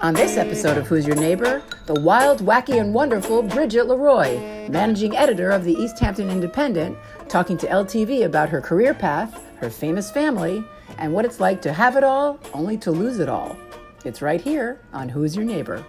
On this episode of Who's Your Neighbor, the wild, wacky, and wonderful Bridget LeRoy, managing editor of the East Hampton Independent, talking to LTV about her career path, her famous family, and what it's like to have it all, only to lose it all. It's right here on Who's Your Neighbor.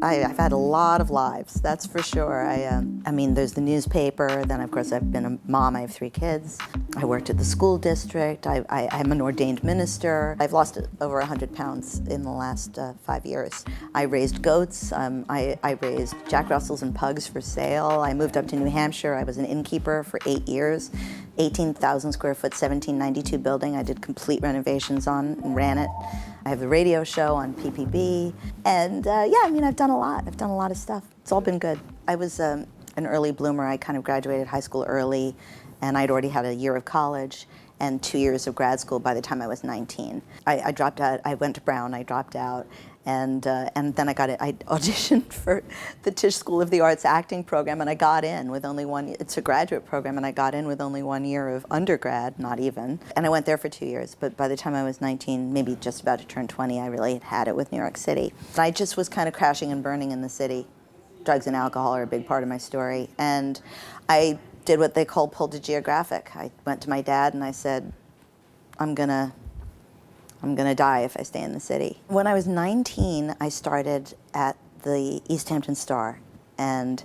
I've had a lot of lives, that's for sure. I mean, there's the newspaper, then of course I've been a mom, I have 3 kids. I worked at the school district, I'm an ordained minister. I've lost over 100 pounds in the last 5 years. I raised goats, I raised Jack Russells and pugs for sale. I moved up to New Hampshire, I was an innkeeper for 8 years. 18,000 square foot, 1792 building I did complete renovations on and ran it. I have the radio show on PPB, and yeah, I mean, I've done a lot. I've done a lot of stuff. It's all been good. I was an early bloomer. I kind of graduated high school early, and I'd already had a year of college and 2 years of grad school by the time I was 19. I dropped out. I went to Brown. I dropped out, and then I auditioned for the Tisch School of the Arts acting program, and I got in with only one. It's a graduate program, and I got in with only 1 year of undergrad, not even. And I went there for 2 years. But by the time I was 19, maybe just about to turn 20, I really had it with New York City. I just was kind of crashing and burning in the city. Drugs and alcohol are a big part of my story, and I did what they call pulled a geographic. I went to my dad and I said, I'm gonna die if I stay in the city. When I was 19, I started at the East Hampton Star, and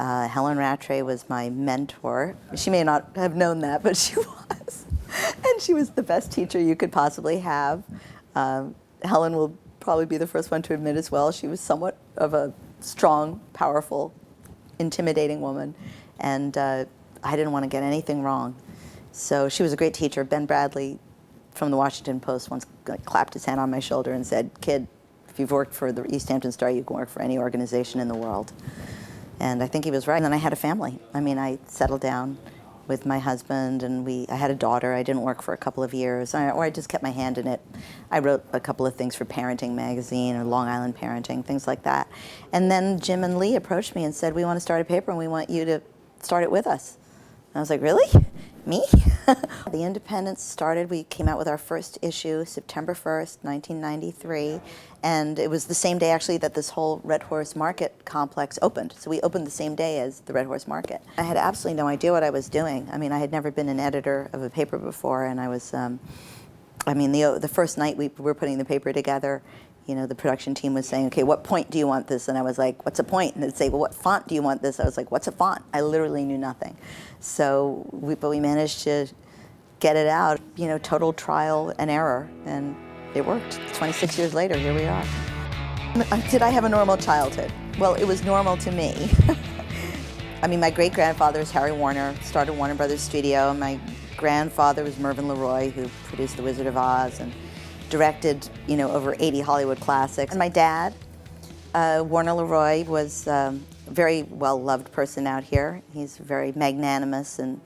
Helen Rattray was my mentor. She may not have known that, but she was. And she was the best teacher you could possibly have. Helen will probably be the first one to admit as well. She was somewhat of a strong, powerful, intimidating woman, and I didn't want to get anything wrong. So she was a great teacher. Ben Bradley from the Washington Post once clapped his hand on my shoulder and said, "Kid, if you've worked for the East Hampton Star, you can work for any organization in the world." And I think he was right. And then I had a family. I mean, I settled down with my husband, and I had a daughter. I didn't work for a couple of years, or I just kept my hand in it. I wrote a couple of things for Parenting Magazine or Long Island Parenting, things like that. And then Jim and Lee approached me and said, "We want to start a paper, and we want you to start it with us." And I was like, "Really? Me?" The Independent started, we came out with our first issue September 1st, 1993, and it was the same day actually that this whole Red Horse Market complex opened. So we opened the same day as the Red Horse Market. I had absolutely no idea what I was doing. I mean, I had never been an editor of a paper before, and I was, I mean, the first night we were putting the paper together, you know, the production team was saying, "Okay, what point do you want this?" And I was like, "What's a point?" And they'd say, "Well, what font do you want this?" I was like, "What's a font?" I literally knew nothing. So, but we managed to get it out, you know, total trial and error, and it worked. 26 years later, here we are. Did I have a normal childhood? Well, it was normal to me. I mean, my great-grandfather is Harry Warner, started Warner Brothers Studio. My grandfather was Mervyn LeRoy, who produced The Wizard of Oz and directed, you know, over 80 Hollywood classics. And my dad, Warner LeRoy, was a very well-loved person out here. He's very magnanimous and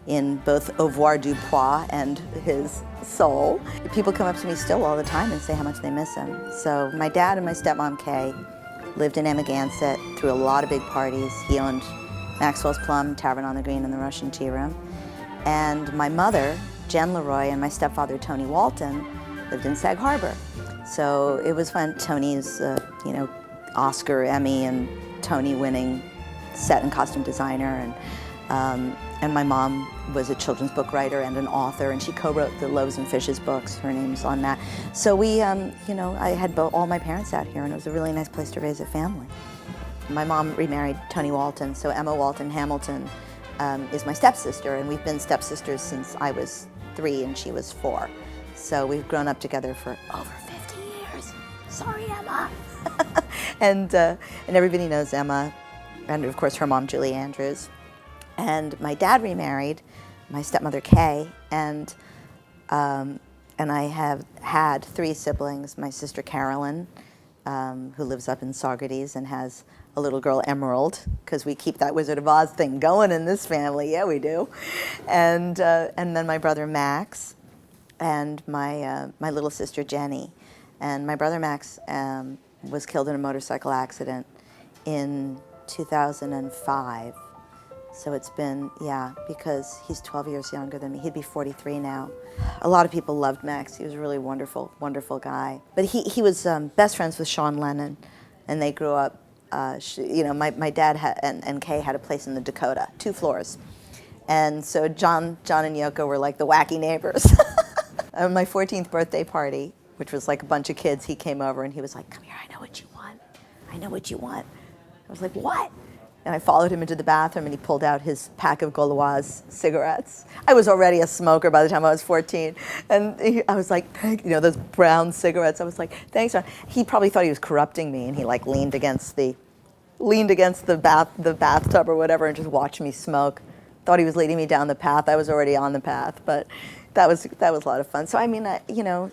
in both avoir du pois and his soul. People come up to me still all the time and say how much they miss him. So my dad and my stepmom, Kay, lived in Amagansett, threw a lot of big parties. He owned Maxwell's Plum, Tavern on the Green, and the Russian Tea Room. And my mother, Jen LeRoy, and my stepfather, Tony Walton, lived in Sag Harbor. So it was when Tony's, you know, Oscar, Emmy, and Tony-winning set and costume designer, and my mom was a children's book writer and an author, and she co-wrote the Loaves and Fishes books. Her name's on that. So we, you know, I had all my parents out here, and it was a really nice place to raise a family. My mom remarried Tony Walton, so Emma Walton Hamilton is my stepsister, and we've been stepsisters since I was 3 and she was 4. So we've grown up together for over 50 years. Sorry, Emma. And everybody knows Emma, and of course her mom, Julie Andrews. And my dad remarried my stepmother, Kay, and I have had 3 siblings. My sister, Carolyn, who lives up in Saugerties and has a little girl, Emerald, because we keep that Wizard of Oz thing going in this family. Yeah, we do. And then my brother, Max, and my little sister, Jenny. And my brother, Max, was killed in a motorcycle accident in 2005. So it's been, yeah, because he's 12 years younger than me. He'd be 43 now. A lot of people loved Max. He was a really wonderful, wonderful guy. But he was best friends with Sean Lennon, and they grew up, my dad and Kay had a place in the Dakota, 2 floors. And so John and Yoko were like the wacky neighbors. On my 14th birthday party, which was like a bunch of kids, he came over and he was like, "Come here, I know what you want. I know what you want." I was like, "What?" And I followed him into the bathroom and he pulled out his pack of Gauloise cigarettes. I was already a smoker by the time I was 14. And I was like, those brown cigarettes. I was like, "Thanks, John." He probably thought he was corrupting me, and he like leaned against the bathtub or whatever and just watched me smoke. Thought he was leading me down the path. I was already on the path, but that was a lot of fun. So I mean,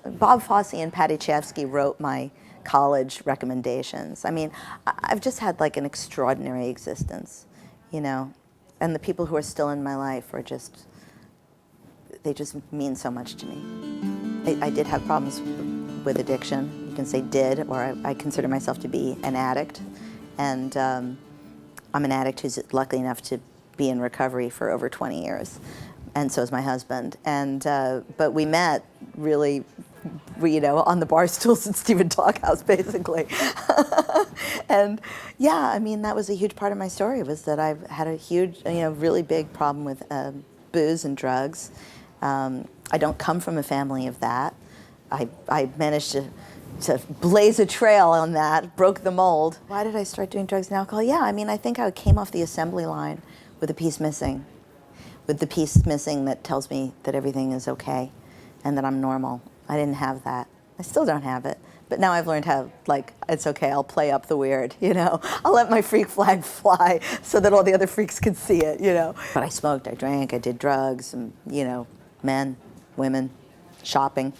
Bob Fosse and Patty Chayefsky wrote my college recommendations. I mean, I've just had like an extraordinary existence, and the people who are still in my life are they just mean so much to me. I did have problems with addiction. You can say did, or I consider myself to be an addict. And I'm an addict who's lucky enough to be in recovery for over 20 years. And so is my husband. And but we met really, on the bar stools at Stephen Talkhouse, basically. And yeah, I mean, that was a huge part of my story, was that I've had a huge, really big problem with booze and drugs. I don't come from a family of that. I managed to blaze a trail on that, broke the mold. Why did I start doing drugs and alcohol? Yeah, I mean, I think I came off the assembly line with a piece missing. With the piece missing that tells me that everything is okay and that I'm normal. I didn't have that. I still don't have it. But now I've learned how, it's okay, I'll play up the weird, I'll let my freak flag fly so that all the other freaks can see it, But I smoked, I drank, I did drugs, and, men, women, shopping.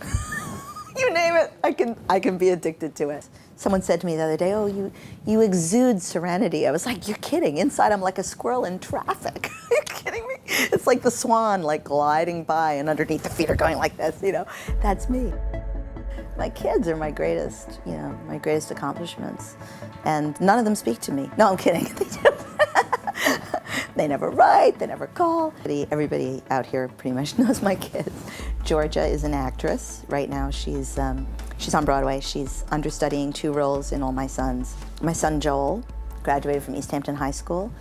You name it, I can be addicted to it. Someone said to me the other day, "Oh, you exude serenity." I was like, "You're kidding. Inside I'm like a squirrel in traffic." Are you kidding me? It's like the swan gliding by, and underneath the feet are going like this, That's me. My kids are my greatest accomplishments. And none of them speak to me. No, I'm kidding. They do. They never write, they never call. Everybody out here pretty much knows my kids. Georgia is an actress. Right now she's on Broadway. She's understudying 2 roles in All My Sons. My son Joel graduated from East Hampton High School.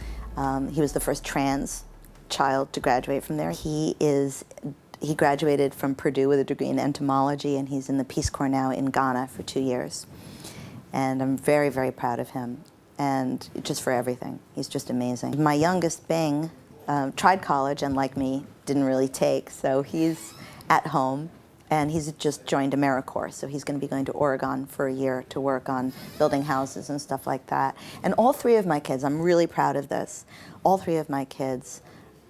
He was the first trans child to graduate from there. He graduated from Purdue with a degree in entomology, and he's in the Peace Corps now in Ghana for 2 years. And I'm very, very proud of him. And just for everything. He's just amazing. My youngest, Bing, tried college and, like me, didn't really take. So he's at home, and he's just joined AmeriCorps. So he's going to be going to Oregon for a year to work on building houses and stuff like that. And all 3 of my kids, I'm really proud of this, all 3 of my kids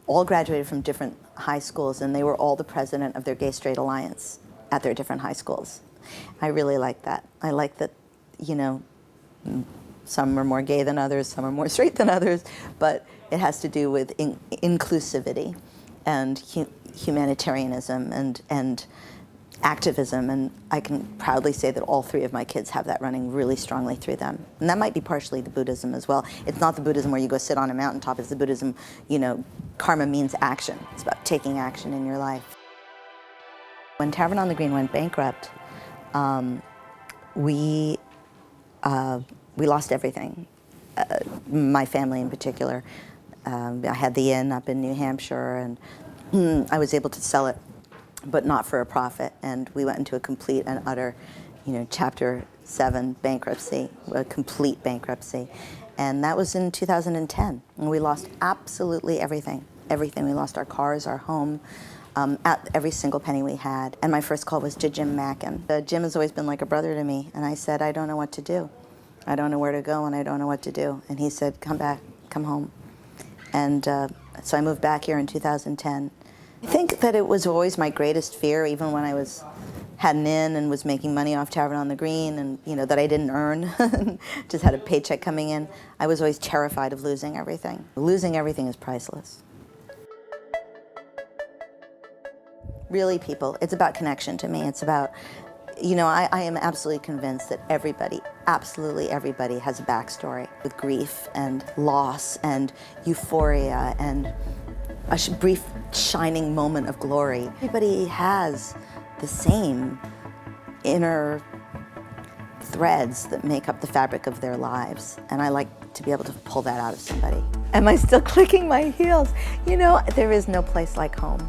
all graduated from different high schools, and they were all the president of their Gay Straight Alliance at their different high schools. I really like that. I like that, some are more gay than others, some are more straight than others, but it has to do with inclusivity and humanitarianism and activism, and I can proudly say that all 3 of my kids have that running really strongly through them. And that might be partially the Buddhism as well. It's not the Buddhism where you go sit on a mountaintop, it's the Buddhism, karma means action. It's about taking action in your life. When Tavern on the Green went bankrupt, we lost everything, my family in particular. I had the inn up in New Hampshire, and I was able to sell it, but not for a profit. And we went into a complete and utter, Chapter 7 bankruptcy, a complete bankruptcy. And that was in 2010. And we lost absolutely everything. Everything. We lost our cars, our home, at every single penny we had. And my first call was to Jim Mackin. Jim has always been like a brother to me. And I said, "I don't know what to do. I don't know where to go, and I don't know what to do." And he said, "Come back, come home." And so I moved back here in 2010. I think that it was always my greatest fear, even when I had an inn and was making money off Tavern on the Green, and that I didn't earn, just had a paycheck coming in. I was always terrified of losing everything. Losing everything is priceless. Really, people, it's about connection to me. It's about You know, I am absolutely convinced that everybody, absolutely everybody, has a backstory with grief and loss and euphoria and a brief shining moment of glory. Everybody has the same inner threads that make up the fabric of their lives, and I like to be able to pull that out of somebody. Am I still clicking my heels? You know, there is no place like home,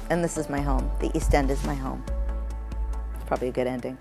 and this is my home. The East End is my home. It's probably a good ending.